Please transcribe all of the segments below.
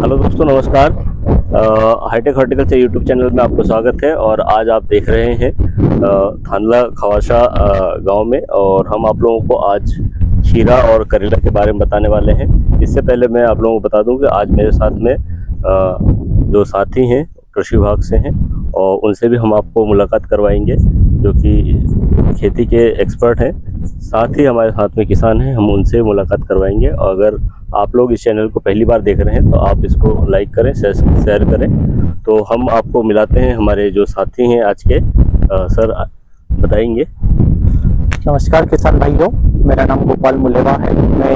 Hello दोस्तों, नमस्कार। Hi tech horticulture YouTube channel में आपको स्वागत है। और आज आप देख रहे हैं थानला खवासा गांव में, और हम आप लोगों को आज खीरा और करेला के बारे में बताने वाले हैं। इससे पहले मैं आप लोगों को बता दूं कि आज मेरे साथ में जो साथी हैं कृषि विभाग से हैं, और उनसे भी हम आपको मुलाकात करवाएंगे, जो कि खेती के एक्सपर्ट हैं। साथ ही हमारे साथ में किसान हैं, हम उनसे मुलाकात करवाएंगे। और अगर आप लोग इस चैनल को पहली बार देख रहे हैं तो आप इसको लाइक करें, शेयर करें। तो हम आपको मिलाते हैं हमारे जो साथी हैं आज के। सर बताएंगे। नमस्कार किसान भाइयों, मेरा नाम गोपाल मुलेवा है। मैं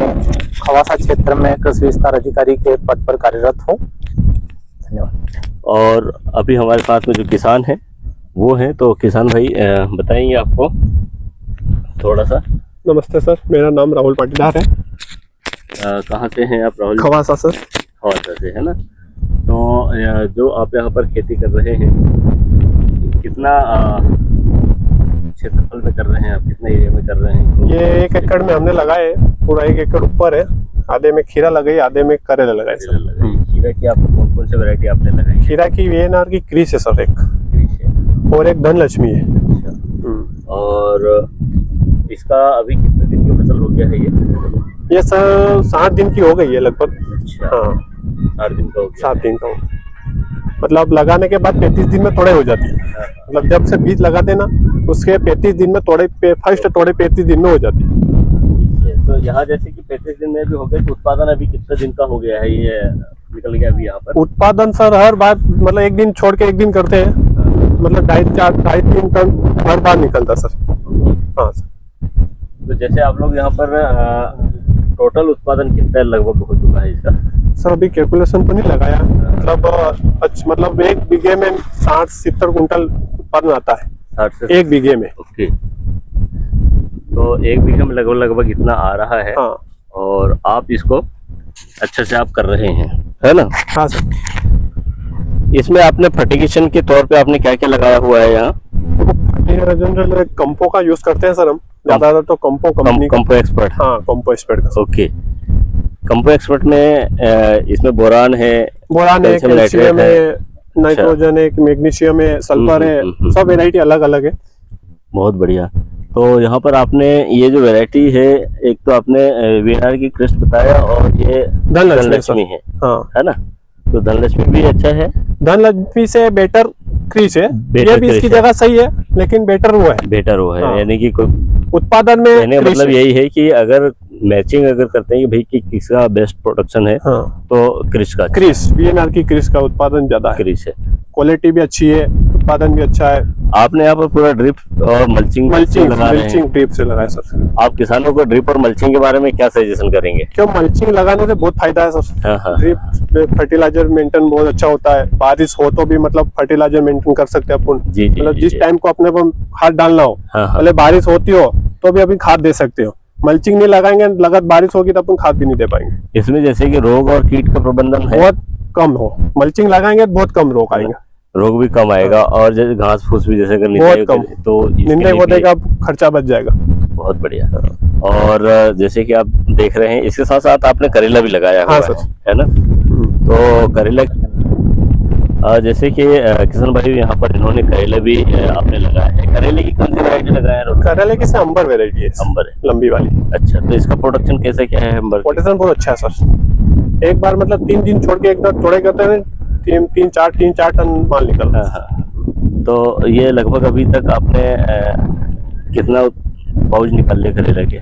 खवासा क्षेत्र में कृषि विस्तार अधिकारी के पद पर कार्यरत हूँ। धन्यवाद। और अभी हमारे साथ में जो किसान हैं वो हैं, तो किसान भाई बताएंगे आपको थोड़ा सा। नमस्ते सर, मेरा नाम राहुल पाटीदार है। कहाँ से हैं आप राहुल? खवासा सर। खवासा से है ना। तो जो आप यहाँ पर खेती कर रहे हैं, कितना क्षेत्रफल में कर रहे हैं आप, कितना एरिया में कर रहे हैं? ये 1 एकड़ में हमने लगाए, पूरा 1 एकड़ ऊपर है। आधे में खीरा लगाई, आधे में करेला लगाए सर। खीरा की आप कौन कौन से वैरायटी आपने लगाई? खीरा की VNR की क्रीस है सर, एक क्रीस है और एक धनलक्ष्मी है। और इसका अभी कितने दिन की फसल हो गया है ये सर 60 दिन की हो गई है लगभग। अच्छा, हाँ 60 दिन का हो गया। 7 दिन का हो, मतलब लगाने के बाद 35 दिन में तोड़े हो जाती है। मतलब जब से बीज लगा देना उसके 35 दिन में तोड़े, फर्स्ट तोड़े 35 दिन में हो जाती है। तो यहाँ जैसे कि 35 दिन में भी हो गए, तो उत्पादन अभी कितने दिन का हो गया है? ये निकल गया अभी यहाँ पर उत्पादन सर हर बार, मतलब एक दिन छोड़ के एक दिन करते हैं, मतलब 2.5-3 टन हर बार निकलता सर। हाँ सर। तो जैसे आप लोग यहाँ पर टोटल उत्पादन कितना लगभग हो चुका है इसका? सर अभी कैलकुलेशन तो नहीं लगाया, मतलब 1 बीघे में 60-70 कुंटल उत्पादन आता है। 60 से 1 बीघे में। ओके, तो 1 बीघे में लगभग इतना आ रहा है। हाँ। और आप इसको अच्छे से आप कर रहे हैं, है ना? हाँ सर। इसमें आपने फर्टिगेशन के तौर पे आपने क्या क्या लगाया हुआ है यहाँ? जनरल कंपो का यूज करते हैं सर हम ज्यादातर, तो कंपो कंपनी। कंपो एक्सपर्ट। हाँ, कंपो एक्सपर्ट का। ओके, कंपो एक्सपर्ट में इसमें बोरान है, कैल्शियम है, नाइट्रोजन है, मैग्नीशियम है, सल्फर है, सब वेराइटी अलग अलग है। बहुत बढ़िया। तो यहाँ पर आपने ये जो वैरायटी है, एक तो आपने VNR की क्रिस्ट बताया, और ये धनलक्ष्मी है। हाँ, है ना? तो धनलक्ष्मी भी अच्छा है। धनलक्ष्मी से बेटर क्रीस है। ये भी इसकी जगह सही है, लेकिन बेटर वो है। बेटर वो है। हाँ। यानी कि कोई उत्पादन में मतलब यही है कि अगर मैचिंग अगर करते हैं कि भाई कि किसका बेस्ट प्रोडक्शन है, हाँ, तो क्रिस का। क्रीस VNR की क्रीस का उत्पादन ज्यादा है। क्रिस है, क्वालिटी भी अच्छी है, उत्पादन भी अच्छा है। आपने यहाँ पर पूरा ड्रिप और मल्चिंग लगा रहे हैं। ड्रिप से लगाया सर। आप किसानों को ड्रिप और मल्चिंग के बारे में क्या सजेशन करेंगे? क्यों, मल्चिंग लगाने से बहुत फायदा है सर। हाँ हाँ। ड्रिप फर्टिलाइजर मेंटेन बहुत अच्छा होता है। बारिश हो तो भी मतलब फर्टिलाइजर मेंटेन कर सकते हैं अपन। जी जी, मतलब जिस टाइम को अपने को खाद डालना हो, हाँ हाँ, पहले बारिश होती हो तो भी अभी खाद दे सकते हो। मल्चिंग नहीं लगाएंगे, लगातार बारिश होगी तो अपन खाद भी नहीं दे पाएंगे। इसमें जैसे कि रोग और कीट का प्रबंधन है, बहुत कम हो। मल्चिंग लगाएंगे तो बहुत कम रोग आएंगे, रोग भी कम आएगा। और जैसे घास फूस भी जैसे करनी बहुत कम, तो निंदा को देगा, खर्चा बच जाएगा। बहुत बढ़िया। और जैसे कि आप देख रहे हैं, इसके साथ साथ आपने करेला भी लगाया हाँ हुआ सर, है ना? तो करेला जैसे कि किसान भाई यहाँ पर इन्होंने करेला भी आपने लगाया है। करेले की कौन सी वैरायटी लगाया है? करेले की से अंबर वेरायटी है। अंबर है, लंबी वाली। अच्छा, तो इसका प्रोडक्शन कैसे क्या है अंबर? प्रोडक्शन बहुत अच्छा है सर। एक बार मतलब 3 दिन छोड़ के एक बार तोड़े करते हैं, 3-4 टन माल निकल। हाँ। तो ये लगभग अभी तक आपने कितना पाउच निकाल लिया करेला के?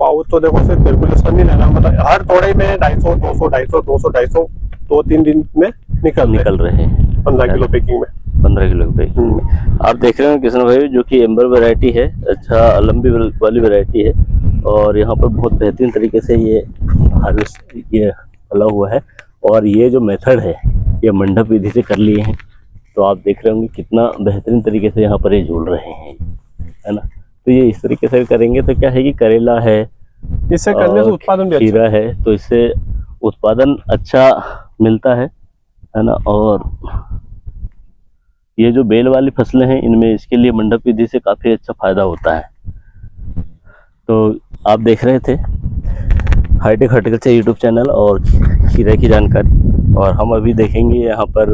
पाउच तो देखो सर कैलकुलेशन नहीं लगा, मतलब हर तोड़े में 250, 200, 2-3 दिन में निकल रहे हैं। 15 किलो पैकिंग में। 15 किलो पैकिंग में आप देख रहे हैं किसान भाई, जो कि एम्बर वैरायटी है, अच्छा लंबी वाली वैरायटी है। और यहाँ पर बहुत बेहतरीन तरीके से ये हार्वेस्ट ये फला हुआ है। और ये जो मेथड है, ये मंडप विधि से कर लिए हैं। तो आप देख रहे होंगे कितना बेहतरीन तरीके से यहाँ पर ये झूल रहे हैं, है ना? तो ये इस तरीके से करेंगे तो क्या है कि करेला है, इससे करने से उत्पादन भी खीरा है, तो इससे उत्पादन अच्छा मिलता है ना? और ये जो बेल वाली फसलें हैं, इनमें इसके लिए मंडप विधि से काफी अच्छा फायदा होता है। तो आप देख रहे थे हाईटेक हॉर्टिकल्चर यूट्यूब चैनल और खीरा की जानकारी। और हम अभी देखेंगे यहाँ पर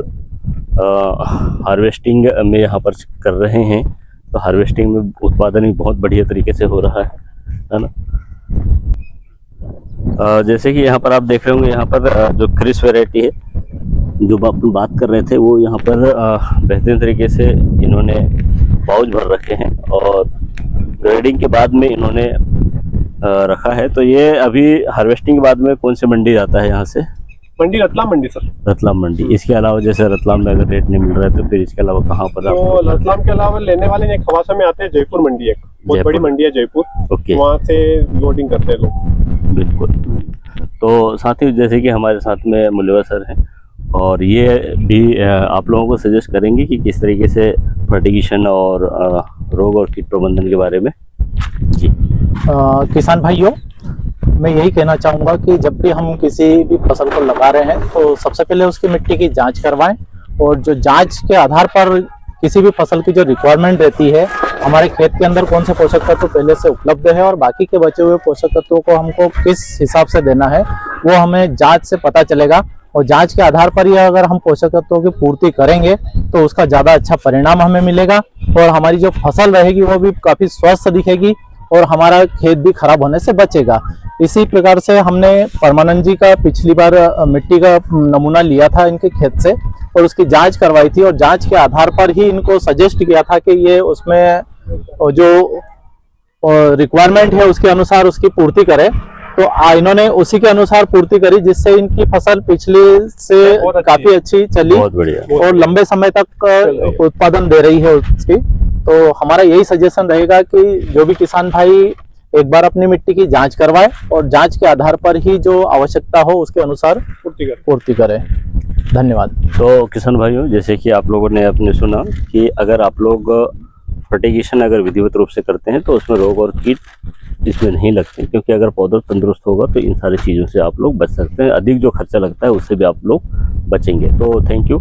हार्वेस्टिंग में यहाँ पर कर रहे हैं। तो हार्वेस्टिंग में उत्पादन भी बहुत बढ़िया तरीके से हो रहा है ना। जैसे कि यहाँ पर आप देख रहे होंगे, यहाँ पर जो क्रिस वैरायटी है जो अपन बात कर रहे थे, वो यहाँ पर बेहतरीन तरीके से इन्होंने पाउच भर रखे हैं और ग्रेडिंग के बाद में इन्होंने रखा है। तो ये अभी हार्वेस्टिंग के बाद में कौन सी मंडी जाता है यहाँ से? मंडी रतलाम मंडी सर। रतलाम मंडी। इसके अलावा जैसे रतलाम में अगर रेट नहीं मिल रहा है तो फिर इसके अलावा कहाँ पर? तो रतलाम के अलावा लेने वाले नहीं, खवासा में आते हैं जयपुर मंडी, एक बहुत बड़ी मंडी है जयपुर। ओके, वहाँ से लोडिंग करते हैं लोग। बिल्कुल। तो साथ ही जैसे कि हमारे साथ में मुलेवा सर हैं और ये भी आप लोगों को सजेस्ट करेंगे कि किस तरीके से फर्टिगेशन और रोग और कीट प्रबंधन के बारे में। जी किसान भाइयों, मैं यही कहना चाहूँगा कि जब भी हम किसी भी फसल को लगा रहे हैं तो सबसे पहले उसकी मिट्टी की जांच करवाएं, और जो जांच के आधार पर किसी भी फसल की जो रिक्वायरमेंट रहती है, हमारे खेत के अंदर कौन से पोषक तत्व पहले से उपलब्ध है और बाकी के बचे हुए पोषक तत्वों को हमको किस हिसाब से देना है, वो हमें जांच से पता चलेगा। और जांच के आधार पर ही अगर हम पोषक तत्वों की पूर्ति करेंगे तो उसका ज़्यादा अच्छा परिणाम हमें मिलेगा और हमारी जो फसल रहेगी वो भी काफ़ी स्वस्थ दिखेगी और हमारा खेत भी खराब होने से बचेगा। इसी प्रकार से हमने परमानंद जी का पिछली बार मिट्टी का नमूना लिया था इनके खेत से और उसकी जांच करवाई थी, और जांच के आधार पर ही इनको सजेस्ट किया था कि ये उसमें जो रिक्वायरमेंट है उसके अनुसार उसकी पूर्ति करें। तो इन्होंने उसी के अनुसार पूर्ति करी, जिससे इनकी फसल पिछले से काफी अच्छी चली, बहुत बढ़िया, और लंबे समय तक उत्पादन दे रही है उसकी। तो हमारा यही सजेशन रहेगा कि जो भी किसान भाई एक बार अपनी मिट्टी की जांच करवाए और जांच के आधार पर ही जो आवश्यकता हो उसके अनुसार पूर्ति करें। धन्यवाद। तो किसान भाइयों, जैसे कि आप लोगों ने अपने सुना कि अगर आप लोग फर्टिगेशन अगर विधिवत रूप से करते हैं तो उसमें रोग और कीट इसमें नहीं लगते, क्योंकि अगर पौधा तंदुरुस्त होगा तो इन सारी चीज़ों से आप लोग बच सकते हैं। अधिक जो खर्चा लगता है उससे भी आप लोग बचेंगे। तो थैंक यू।